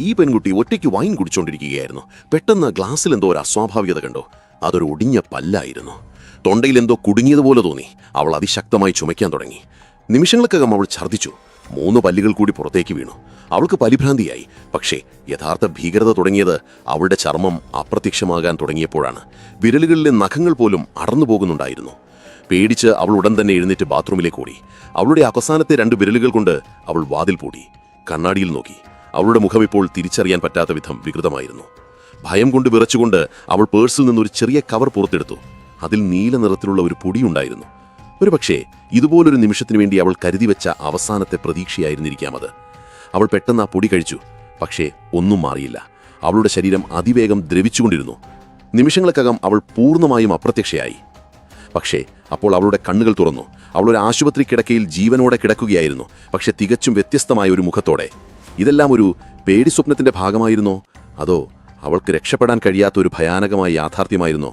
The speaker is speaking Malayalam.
ഈ പെൺകുട്ടി ഒറ്റയ്ക്ക് വൈൻ കുടിച്ചുകൊണ്ടിരിക്കുകയായിരുന്നു. പെട്ടെന്ന് ഗ്ലാസ്സിൽ എന്തോ ഒരു അസ്വാഭാവികത കണ്ടു. അതൊരു ഒടിഞ്ഞ പല്ലായിരുന്നു. തൊണ്ടയിൽ എന്തോ കുടുങ്ങിയതുപോലെ തോന്നി. അവൾ അതിശക്തമായി ചുമയ്ക്കാൻ തുടങ്ങി. നിമിഷങ്ങൾക്കകം അവൾ ഛർദ്ദിച്ചു. 3 പല്ലുകൾ കൂടി പുറത്തേക്ക് വീണു. അവൾക്ക് പരിഭ്രാന്തിയായി. പക്ഷേ യഥാർത്ഥ ഭീകരത തുടങ്ങിയത് അവളുടെ ചർമ്മം അപ്രത്യക്ഷമാകാൻ തുടങ്ങിയപ്പോഴാണ്. വിരലുകളിലെ നഖങ്ങൾ പോലും അടർന്നു പോകുന്നുണ്ടായിരുന്നു. പേടിച്ച് അവൾ ഉടൻ തന്നെ എഴുന്നേറ്റ് ബാത്റൂമിലേക്ക് ഓടി. അവളുടെ അവസാനത്തെ 2 വിരലുകൾ കൊണ്ട് അവൾ വാതിൽ പൂട്ടി. കണ്ണാടിയിൽ നോക്കി. അവളുടെ മുഖം ഇപ്പോൾ തിരിച്ചറിയാൻ പറ്റാത്ത വിധം വികൃതമായിരുന്നു. ഭയം കൊണ്ട് വിറച്ചുകൊണ്ട് അവൾ പേഴ്സിൽ നിന്നൊരു ചെറിയ കവർ പുറത്തെടുത്തു. അതിൽ നീല നിറത്തിലുള്ള ഒരു പൊടിയുണ്ടായിരുന്നു. ഒരുപക്ഷേ ഇതുപോലൊരു നിമിഷത്തിനു വേണ്ടി അവൾ കരുതി വെച്ച അവസാനത്തെ പ്രതീക്ഷയായിരുന്നിരിക്കാം അത്. അവൾ പെട്ടെന്ന് ആ പൊടി കഴിച്ചു. പക്ഷേ ഒന്നും മാറിയില്ല. അവളുടെ ശരീരം അതിവേഗം ദ്രവിച്ചുകൊണ്ടിരുന്നു. നിമിഷങ്ങൾക്കകം അവൾ പൂർണ്ണമായും അപ്രത്യക്ഷയായി. പക്ഷേ അപ്പോൾ അവളുടെ കണ്ണുകൾ തുറന്നു. അവളൊരു ആശുപത്രി കിടക്കയിൽ ജീവനോടെ കിടക്കുകയായിരുന്നു. പക്ഷെ തികച്ചും വ്യത്യസ്തമായ ഒരു മുഖത്തോടെ. ഇതെല്ലാം ഒരു പേടി സ്വപ്നത്തിന്റെ ഭാഗമായിരുന്നോ, അതോ അവൾക്ക് രക്ഷപ്പെടാൻ കഴിയാത്ത ഒരു ഭയാനകമായ യാഥാർത്ഥ്യമായിരുന്നോ?